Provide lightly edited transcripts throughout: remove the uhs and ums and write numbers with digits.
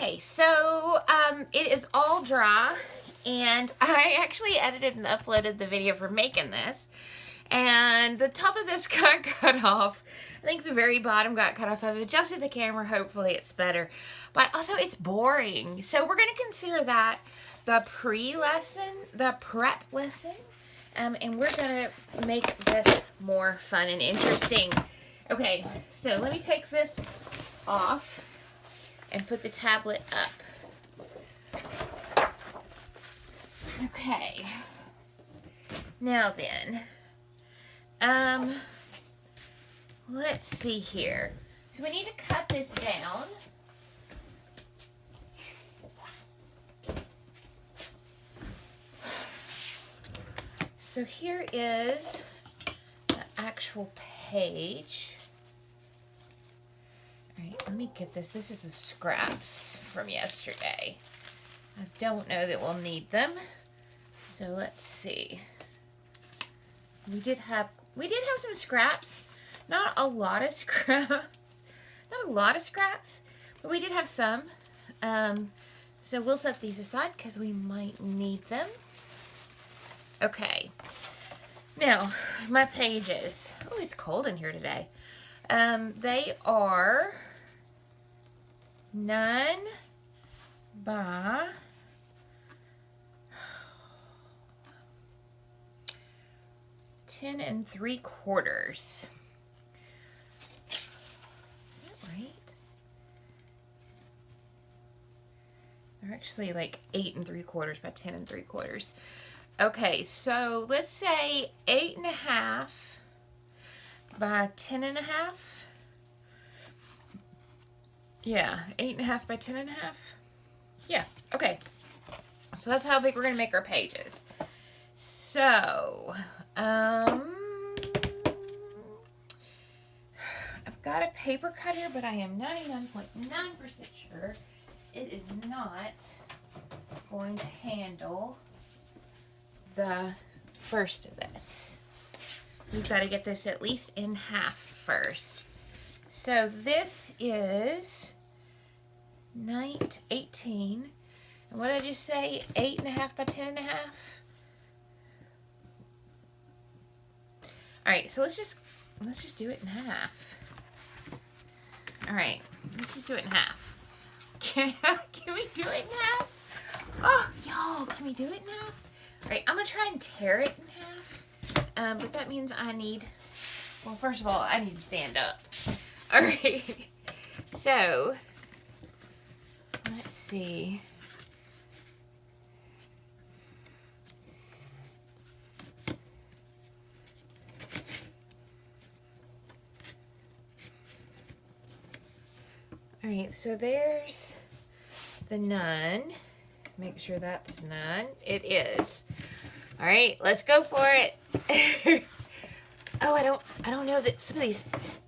Okay, so it is all dry, and I actually edited and uploaded the video for making this, and the top of this got cut off. I think the very bottom got cut off. I've adjusted the camera, hopefully it's better, but also it's boring. So we're going to consider that the pre-lesson, the prep lesson, and we're going to make this more fun and interesting. Okay, so let me take this off and put the tablet up. Okay. Now then, let's see here. So we need to cut this down. So here is the actual page. All right, let me get this. This is the scraps from yesterday. I don't know that we'll need them. So let's see. We did have some scraps. Not a lot of scraps. Not a lot of scraps, but we did have some. So we'll set these aside because we might need them. Okay. Now, my pages. Oh, it's cold in here today. They are 9 by 10 3/4. Is that right? They're actually like 8 3/4 by 10 3/4. Okay, so let's say 8.5 by 10.5. Yeah, 8.5 by 10.5. Yeah, okay. So that's how big we're gonna make our pages. So, I've got a paper cutter, but I am 99.9% sure it is not going to handle the first of this. You've got to get this at least in half first. So this is 18. And what did I just say? 8.5 by 10.5. All right, so let's just do it in half. All right, let's just do it in half. Can we do it in half? Oh, y'all, can we do it in half? All right, I'm gonna try and tear it in half. But that means I need, well, first of all, I need to stand up. All right, so let's see. All right, so there's the none. Make sure that's none. It is. All right, let's go for it. Oh, I don't know that some of these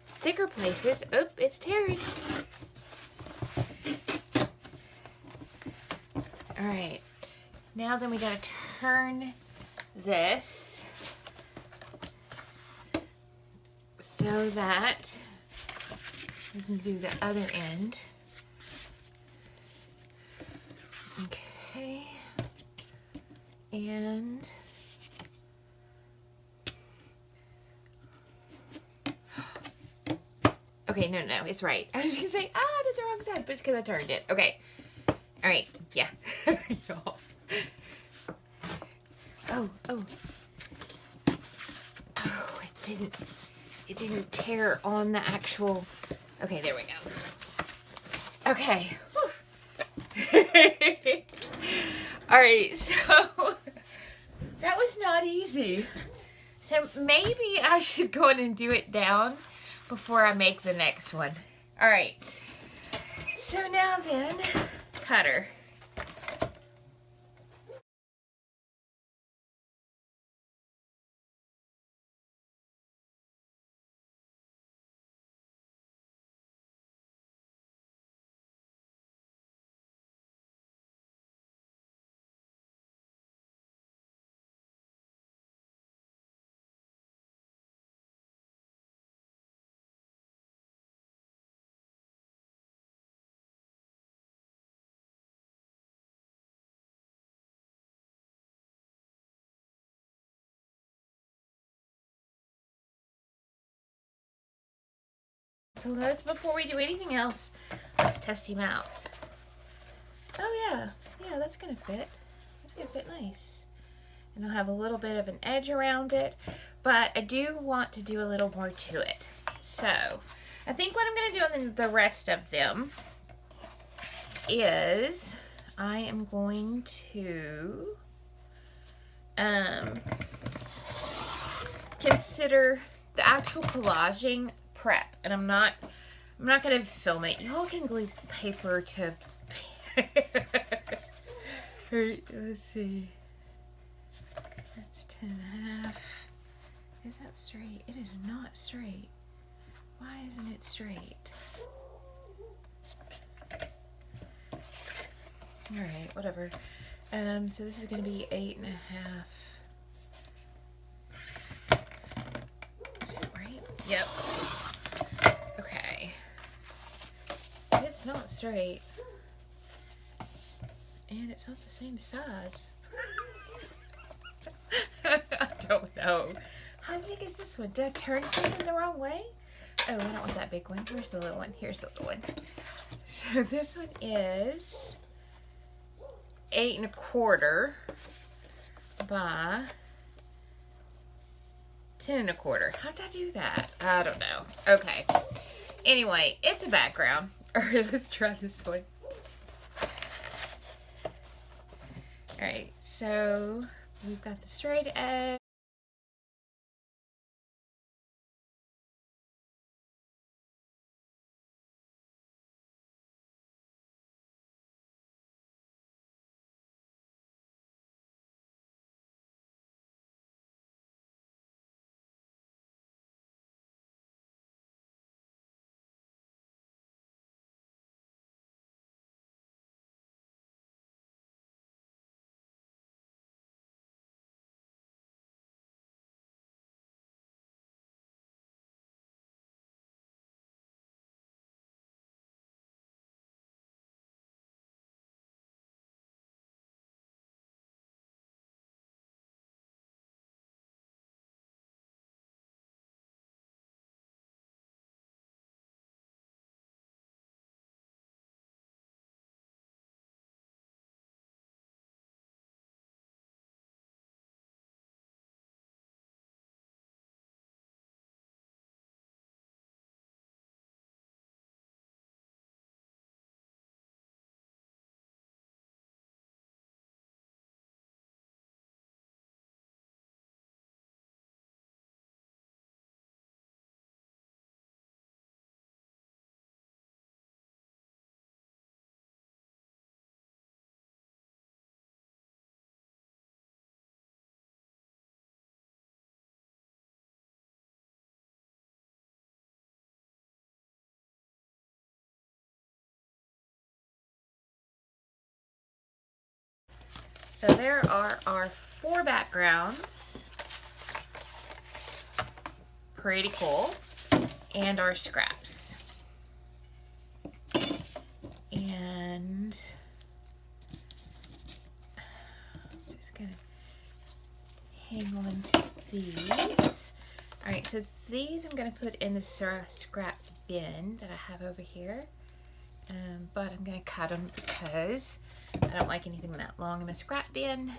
thicker places. Oh, it's tearing. All right, now then we gotta turn this so that we can do the other end. Okay. And okay, no, it's right. I was gonna say, I did the wrong side, but it's because I turned it. Okay. All right. Yeah. Oh. Oh, it didn't tear on the actual. Okay, there we go. Okay. All right, so that was not easy. So maybe I should go in and do it down before I make the next one. All right. So now then, cutter. So let's, before we do anything else, let's test him out. Oh yeah, yeah, that's gonna fit. That's gonna fit nice. And I'll have a little bit of an edge around it, but I do want to do a little more to it. So I think what I'm gonna do in the rest of them is I am going to consider the actual collaging prep, and I'm not gonna film it. Y'all can glue paper to let's see, that's 10.5. Is that straight? It is not straight. Why isn't it straight? All right, whatever. So this is gonna be 8.5. Is that right? Yep. Okay. It's not straight. And it's not the same size. I don't know. How big is this one? Did I turn something the wrong way? Oh, I don't want that big one. Where's the little one? Here's the little one. So this one is 8.25 by 10.25. How did I do that? I don't know. Okay. Anyway, it's a background. Alright, let's try this one. Alright, so we've got the straight edge. So there are our 4 backgrounds. Pretty cool. And our scraps. And I'm just gonna hang on to these. All right, so these I'm gonna put in the scrap bin that I have over here. But I'm gonna cut them because I don't like anything that long in my scrap bin.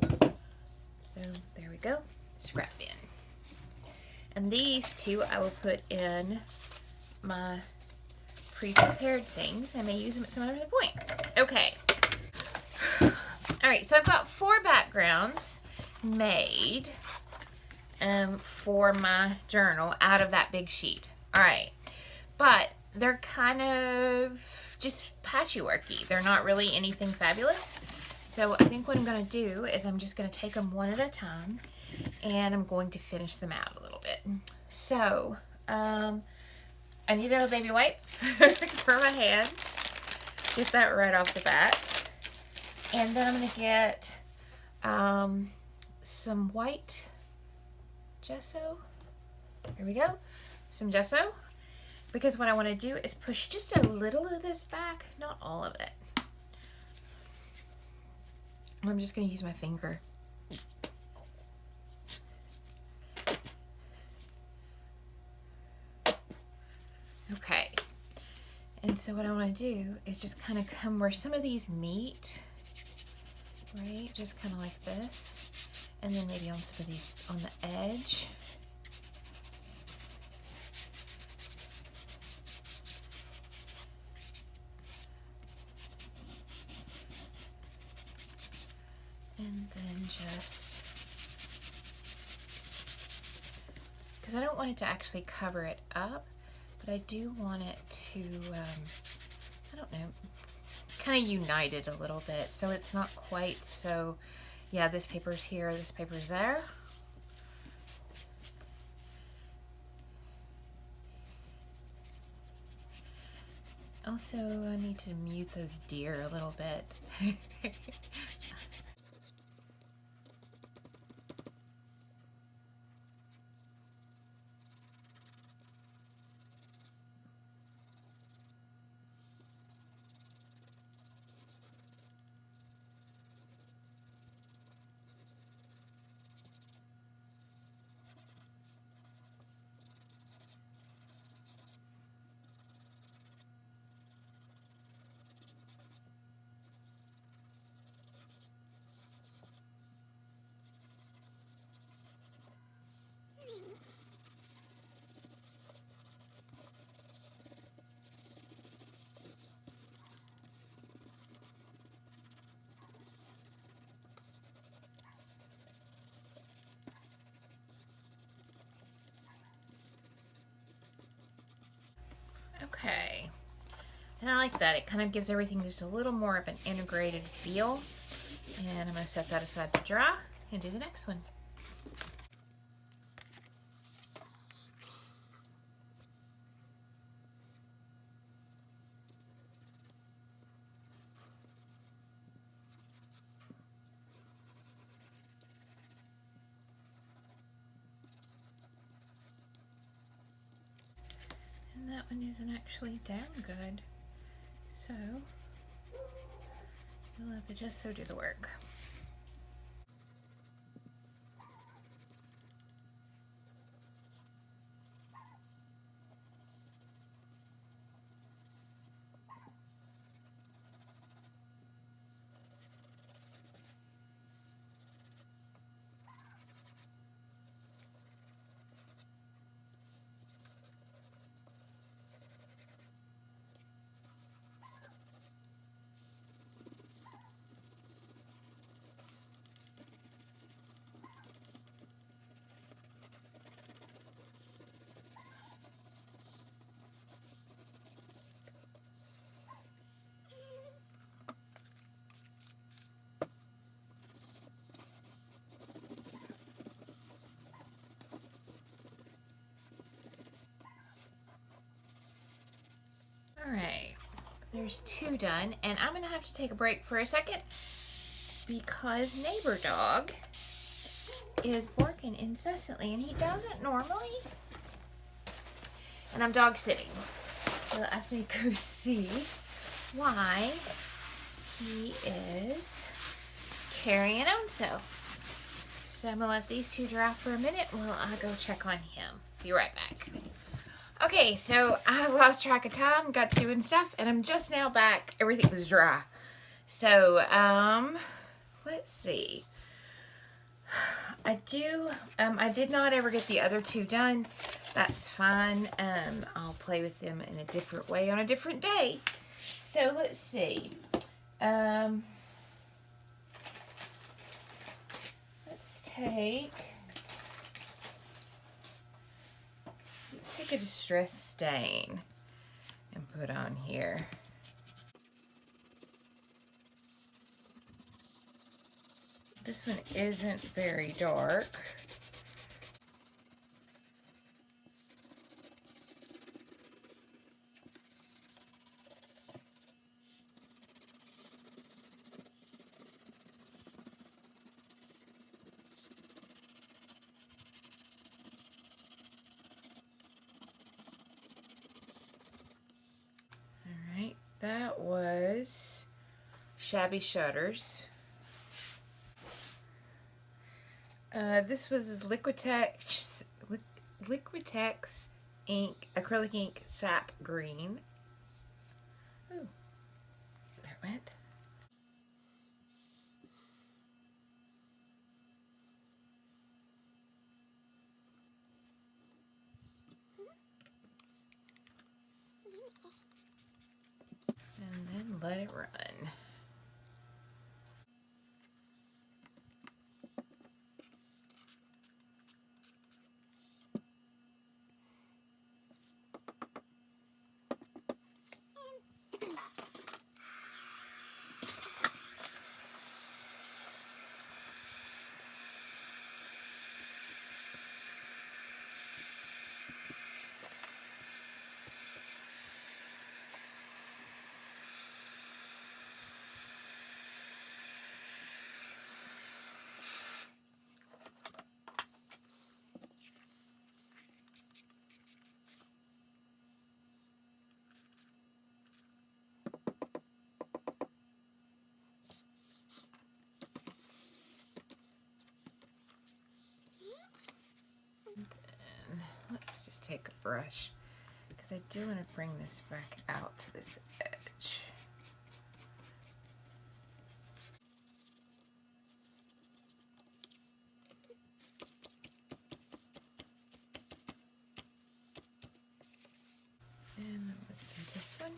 So there we go, scrap bin. And these 2 I will put in my pre-prepared things. I may use them at some other point. Okay. All right, so I've got 4 backgrounds made for my journal out of that big sheet. All right, but they're kind of just patchworky. They're not really anything fabulous. So I think what I'm gonna do is I'm just gonna take them one at a time and I'm going to finish them out a little bit. So, I need a baby wipe for my hands. Get that right off the bat. And then I'm gonna get some white gesso. Here we go. Some gesso. Because what I want to do is push just a little of this back, not all of it. I'm just going to use my finger. Okay, and so what I want to do is just kind of come where some of these meet, right? Just kind of like this, and then maybe on some of these on the edge. And then just, because I don't want it to actually cover it up, but I do want it to, I don't know, kind of unite it a little bit so it's not quite so, yeah, this paper's here, this paper's there. Also, I need to mute those deer a little bit. Okay, and I like that. It kind of gives everything just a little more of an integrated feel. And I'm going to set that aside to dry and do the next one. And that one isn't actually down good, so we'll let the gesso do the work. Alright, there's two done, and I'm going to have to take a break for a second because neighbor dog is barking incessantly, and he doesn't normally. And I'm dog sitting, so I have to go see why he is carrying on so. So I'm going to let these two dry for a minute while I go check on him. Be right back. Okay, so I lost track of time, got to doing stuff, and I'm just now back. Everything is dry. So, let's see. I did not ever get the other two done. That's fine. I'll play with them in a different way on a different day. So, let's see. Let's take a distress stain and put on here. This one isn't very dark. That was Shabby Shutters. This was Liquitex ink, acrylic ink sap green. Ooh, there it went. And then let it run. And let's just take a brush, because I do want to bring this back out to this edge. And then let's do this one.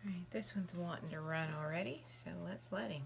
Alright, this one's wanting to run already, so let's let him.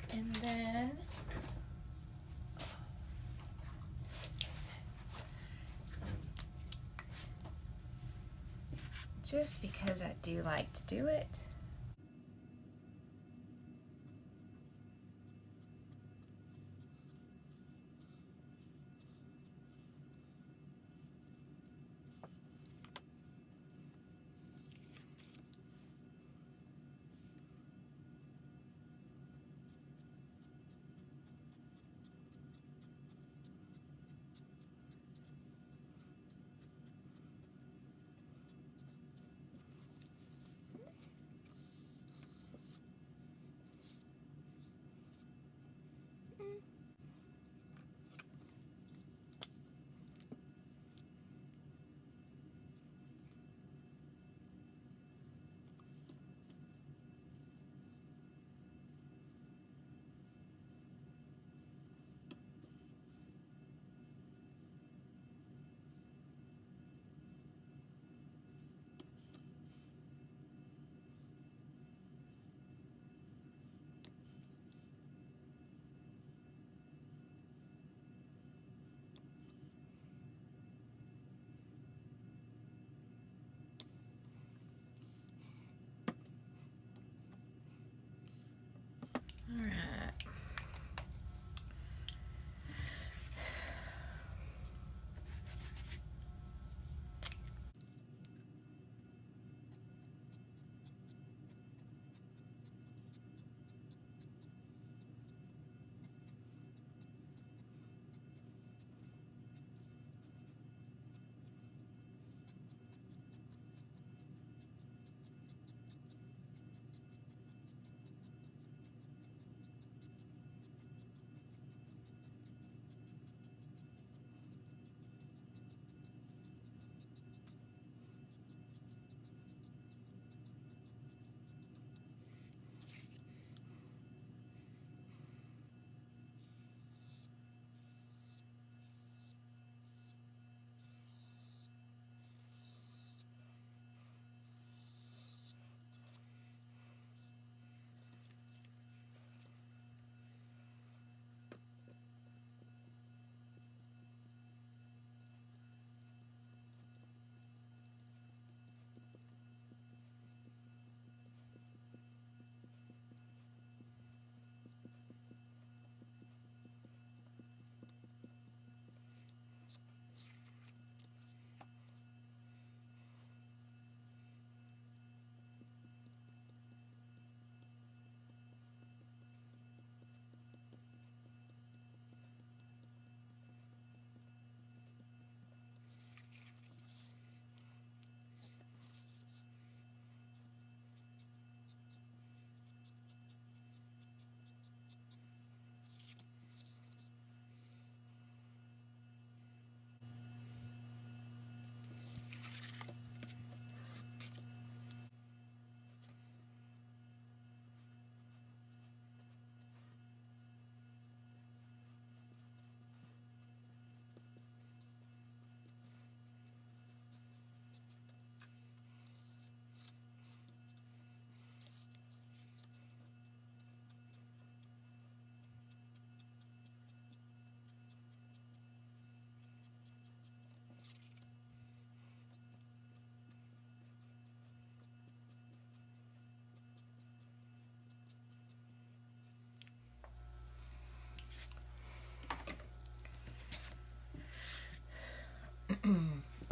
And then just because I do like to do it,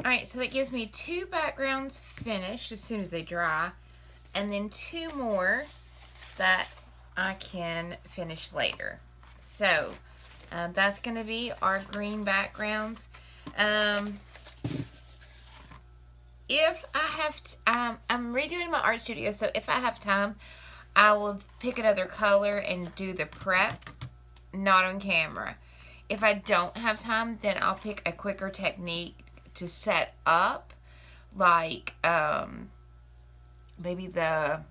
Alright, so that gives me 2 backgrounds finished as soon as they dry, and then 2 more that I can finish later. So, that's going to be our green backgrounds. If I have, I'm redoing my art studio, so if I have time, I will pick another color and do the prep, not on camera. If I don't have time, then I'll pick a quicker technique to set up, like, maybe the,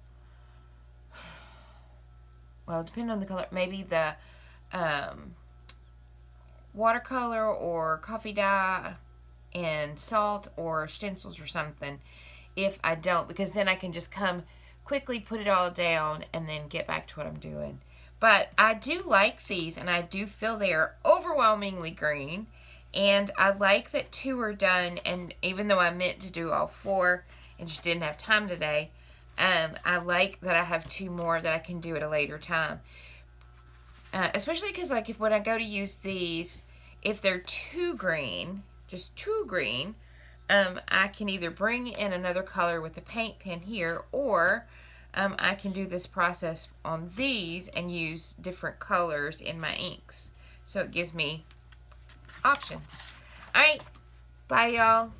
well, depending on the color, maybe the, watercolor or coffee dye and salt or stencils or something if I don't, because then I can just come quickly put it all down and then get back to what I'm doing. But I do like these, and I do feel they are overwhelmingly green, and I like that 2 are done, and even though I meant to do all 4 and just didn't have time today, I like that I have 2 more that I can do at a later time. Especially because, like, when I go to use these, if they're too green, just too green, I can either bring in another color with the paint pen here, or I can do this process on these and use different colors in my inks. So it gives me options. Alright, bye y'all.